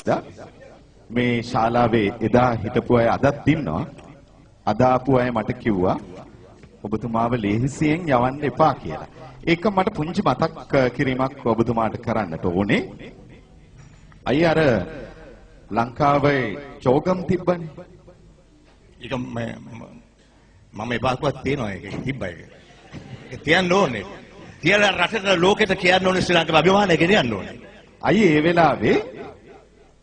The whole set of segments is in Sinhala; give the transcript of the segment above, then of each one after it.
ඉරිදා මේ ශාලාවේ එදා හිටපු අය අදත් ඉන්නවා. අද ආපු අය මට කිව්වා ඔබතුමාව ලේසියෙන් යවන්න එපා කියලා. ඒක මට පුංචි මතක් කිරීමක් ඔබතුමාට කරන්නට ඕනේ. අය අර ලංකාවේ චෝගම් තිබ්බනේ. ඒක මම එපාකුවක් තියනවා ඒක තිබ්බයි. ඒක තියන්න ඕනේ. තියලා රටට ලෝකෙට කියන්න ඕනේ ශ්‍රී ලංකාවේ අභිමානය ගෙනියන්න ඕනේ. අය ඒ වෙලාවේ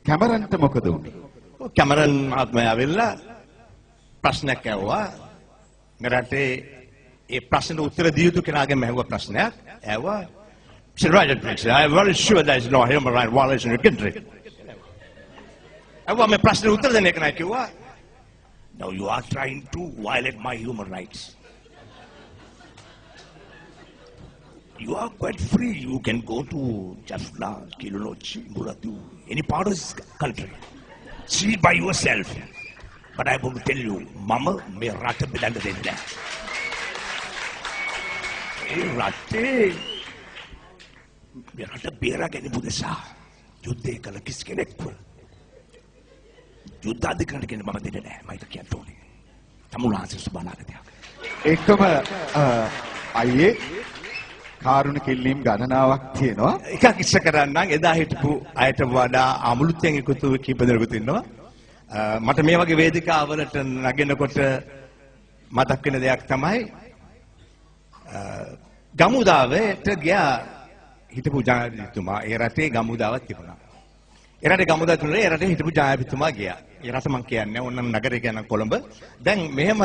කැමරන්ට මොකද වුනේ? කැමරන් මහත්මයා ඇවිල්ලා ප්‍රශ්නයක් ඇහුවා. රටේ ඒ ප්‍රශ්නට උත්තර දිය යුතු කෙනාගෙන් ඇහුවා ප්‍රශ්නයක්. ඇහුවා Mr. Rajan, I am very sure there is no human rights violation in the country. ඇහුවා මේ ප්‍රශ්නට උත්තර දෙන්න කෙනා කිව්වා No, you are trying to violate my human rights. You are quite free. You can go to Jafna, Kilolochi, Muradu, any part of this country. See it by yourself. But I want to tell you, Mama, me rata bilanda denda. Rate, me rata bera kani budesa. Yudhe kala kis kenekku. Yudha adhikana kani mama denne naha. Mama ita kiyanne ඕනේ. තමුන්වහන්සේ සුබානාගතයක්. එකම අයියේ කාරුණික ඉල්ලීම් ගණනාවක් තියෙනවා. එකක් ඉස්ස කරන්නම් එදා හිටපු අයට වඩා අමුළුතෙන් එකතු කීප දෙනෙකුත් ඉන්නවා. මට මේ වගේ වේදිකාවලට නගිනකොට මතක් වෙන දෙයක් තමයි ගමුදාවට ගියා හිටපු ජනාධිපතිතුමා. ඒ රටේ ගමුදාවක් තිබුණා. ඒ රටේ ගමුදා තුනේ ඒ රටේ හිටපු ජනාධිපතිතුමා ගියා. ඒ රට මං කියන්නේ ඕනනම් නගරේ කියන කොළඹ. දැන් මෙහෙම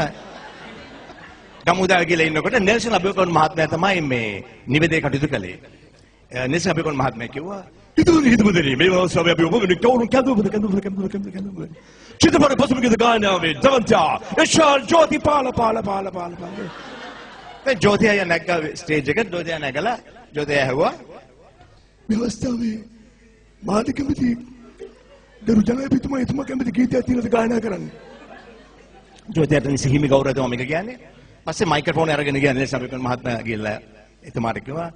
ගමුදා ගිහලා ඉන්නකොට නෙල්සන් අබේකෝන් මහත්මයා තමයි මේ නිවේදේ කටයුතු කළේ. නෙල්සන් අබේකෝන් මහත්මයා කිව්වා හිතුවදේ මේ වසාව අපි ඔබගෙන කවුරුන් කැඳුවද චිත්තපර පසුමිකද ගානාවේ දවන්තා එෂාල් ජෝති පාල දැන් ජෝති අය නැග්ගා ස්ටේජ් එකට ජෝති නැගලා ජෝති ඇහුවා ව්‍යවස්ථාවේ මාධ්‍ය කමිටුවේ දරු ජනාධිපතිතුමා එතුමා කැමති ගීතයක් තියෙනවද ගායනා කරන්න. ජෝතියට සිහිමි ගෞරවය තමයි මේක කියන්නේ. පස්සේ මයික්‍රොෆෝන් අරගෙන ගියා නෙල්සන් අබේකෝන් මහත්මයා ගිහලා එතුමාට කිව්වා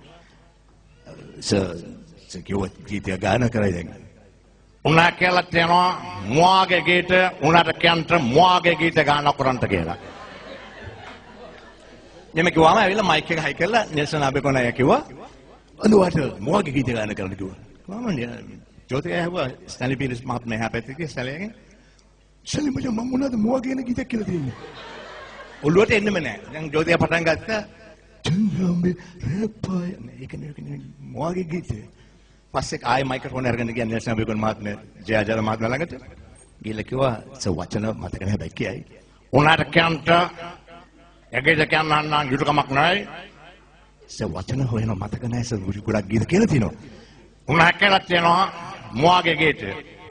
සර් කිව්වා ගීතය ගායනා කරයි දැන්. උනා කියලා කියනවා මොවාගේ ගීත උනාට කියන්ට මොවාගේ ගීත ගායනා කරන්න කියලා. එමෙ කිව්වම ඇවිල්ලා මයික් එක හයි කරලා නෙල්සන් අබේකෝන් අය කිව්වා අනුවට මොවාගේ ගීත ගායනා කරන්න කිව්වා. ජෝතිය ඇහුවා ස්ටැන්ලි පීරිස් මහත්මයා එහා පැත්තේ ගියා ස්ටැන්ලිගෙන් සලි මචං මම මොනවද මොවා කියන ගීතයක් කියලා තියෙන්නේ. ඔළුවට එන්නෙම නැහැ. දැන් ජෝතිය පටන් ගත්තා චන්ද්‍රාම්බේ රැප්පයි ඒක මොවාගේ ගීතය. පස්සේ ආයෙ මයික්‍රොෆෝන් අරගෙන ගියා නෙල්සන් අබේකෝන් මහත්මයා ජයජාල මහත්මයා ළඟට. ගිහලා කිව්වා වචන මතක නැහැ හැබැයි කියයි. උනාට කියන්ට එගේද කියන්න නම් යුතුයකමක් නැහැ. වචන හොයන මතක නැහැ ගොඩක් ගීත කියලා තියෙනවා. උනා කියලා තියෙනවා මොවාගේ ගීත.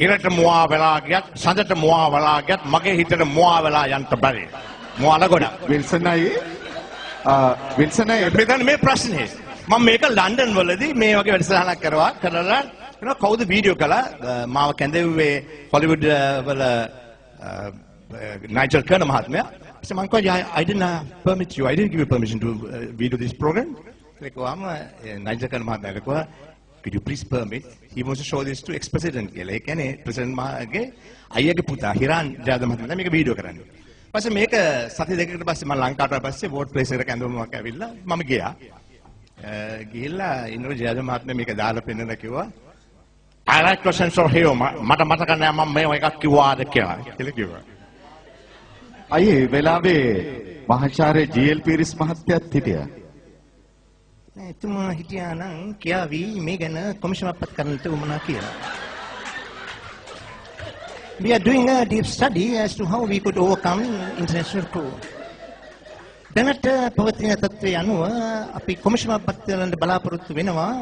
ඉරට මොවා වෙලා ගියත් සඳට මොවා වෙලා ගියත් මගේ හිතට මොවා වෙලා යන්න බැරි. මොවාල ගොඩ. විල්සන් අයියේ මෙතන මේ ප්‍රශ්නේ. මම මේක ලන්ඩන් වලදී මේ වගේ වැඩසටහනක් කරලා කවුද වීඩියෝ කළා මාව කැඳෙව්වේ හොලිවුඩ් වල නයිජල් කර්න මහත්මයා. So man ko I didn't permit you. I didn't give you permission to video this program. Lekwaam Nigel Khan මහත්මයා lekwa could you please permit he wants to show this to ex-president කියලා. ඒ කියන්නේ ප්‍රෙසිඩන්ට් මහගේ අයියාගේ පුතා හිරාන් ජාද මහත්මයා මේක වීඩියෝ කරන්නේ. පස්සේ මේක සති දෙකකට පස්සේ මම ලංකාවට පස්සේ වෝට් ප්ලේස් එකට ඇඳුමක් ඇවිල්ලා මම ගියා. ගිහිල්ලා ඉන්නෝ ජාද මහත්මයා මේක දාලා පෙන්නලා කිව්වා I like your sense of humor. මට මතක නෑ මම මේ එකක් කිව්වාද කියලා කිව්වා. අයියේ වෙලාවේ මහාචාර්ය ජී.එල්. පීරිස් මහත්තයාත් හිටියා. නෑ එතුමා හිටියා නම් කියාවි මේ ගැන කොමිෂනර් පත් කරන්නට උවමනා කියලා. We are doing a deep study as to how we could overcome international coup. දැනට පවතින තත්ත්වය අනුව අපි කොමිෂනර් පත් කරන්න බලාපොරොත්තු වෙනවා.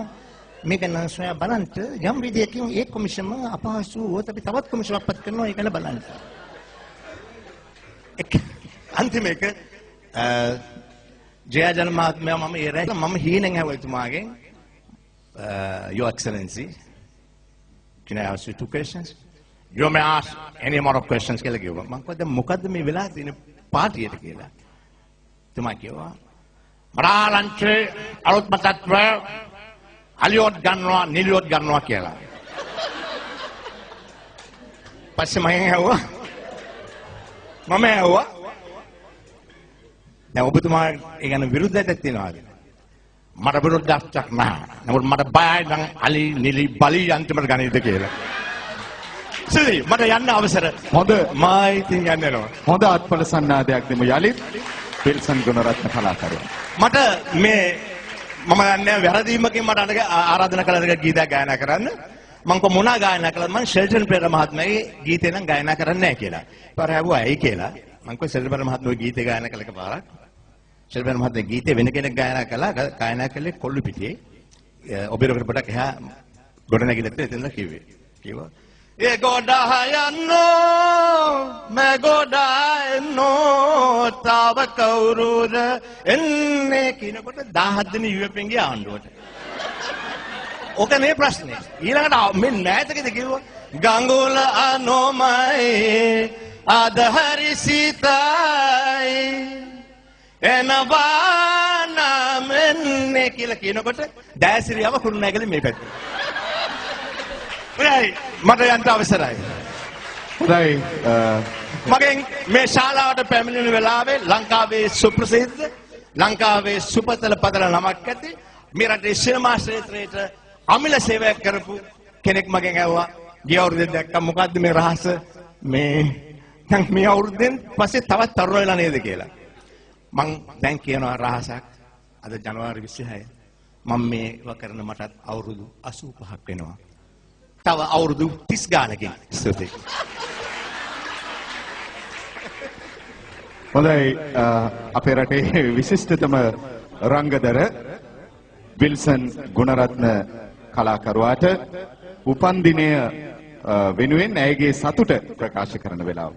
මේ ගැන සොයා බලන්නට යම් විදියකින් ඒ කොමිෂම අපහසු වුවොත් අපි තවත් කොමිෂනර් පත් කරනවා ඒක ගැන බලන්න. අන්තිම එක ජයජන මහත්මයා මම ඒ රැයි මම හීනෙන් ඇහුවා එතුමාගෙන් Your Excellency can I ask you two questions? You may ask any amount of questions කියලා කිව්වා. මම කිව්වා මොකද්ද මේ වෙලා තියෙන පාටියට කියලා. එතුමා කිව්වා මරාලන්චේ අලුත් මතත්ව අලියොත් ගන්නවා නිලියොත් ගන්නවා කියලා. පස්සේ මම ඇහුවා. දැන් ඔබතුමා ඒ ගැන විරුද්ධයක් තියනවාද? මට විරුද්ධයක් නැහැ. නමුත් මට බයයි නම් අලි නිලි බලි අන්තිමට ගණිත කියලා. සිරි මට යන්න අවසර. හොඳ මා ඉතින් යන්නනවා. හොඳ අත්පල සන්නාදයක් දෙමු යලිත් විල්සන් ගුණරත්න කලාකරුවා. මට මේ මම යන්නේ වැරදීමකින් මට ආරාධනා කළා ගීතයක් ගායනා කරන්න. මම කො මොනා ගායනා කළාද මම ෂෙල්ටන් පෙරේරා මහත්මයාගේ ගීතේ නම් ගායනා කරන්නේ නැහැ කියලා. පාර හැවුවා ඇයි කියලා. මම කො ෂෙල්ටන් පෙරේරා මහත්මයාගේ ගීතේ ගායනා කළා එකපාරක්. ෂෙල්ටන් පෙරේරා මහත්මයාගේ ගීතේ වෙන කෙනෙක් ගායනා කළා. ගායනා කළේ කොල්ලු පිටියේ. ඔබේරකට පොඩක් එහා ගොඩනැගිල්ලට එතන කිව්වේ. කිව්වා ඒ ගොඩහයන්නෝ මෑ ගොඩයන්නෝ තව කවුරුද එන්නේ කියනකොට 17 දින යුඑප්ෙන් ගියා ආණ්ඩුවට. ඕක නේ ප්‍රශ්නේ. ඊළඟට මෙන්න නැතකද කිව්වා ගංගුල අනෝමයි අද හරි සීතයි එනවා නම් එන්නේ කියලා කියනකොට දෑසිරියව කුරුණෑගල මේ පැත්තේ. මට යන්න අවසරයි. හොඳයි මගෙන් මේ ශාලාවට පැමිණෙන වෙලාවේ ලංකාවේ සුප්‍රසිද්ධ ලංකාවේ සුපතල පතල නමක් ඇති මේ රටේ සිනමා ක්ෂේත්‍රයට අමිල සේවයක් කරපු කෙනෙක් මගෙන් ඇහුවා ගිය අවුරුද්දේ දැක්කම මොකද්ද මේ රහස මේ දැන් මේ අවුරුද්දෙන් පස්සේ තවත් තරුණ වෙලා නේද කියලා. මං දැන් කියනවා රහසක් අද ජනවාරි 26 මම මේව කරන මටත් අවුරුදු 85ක් වෙනවා. තව අවුරුදු 30 ගානකින් ස්තුතියි. හොඳයි අපේ රටේ විශිෂ්ටතම රංගදර විල්සන් ගුණරත්න කලාකරුවාට උපන්දිනය වෙනුවෙන් ඇයගේ සතුට ප්‍රකාශ කරන වෙලාව.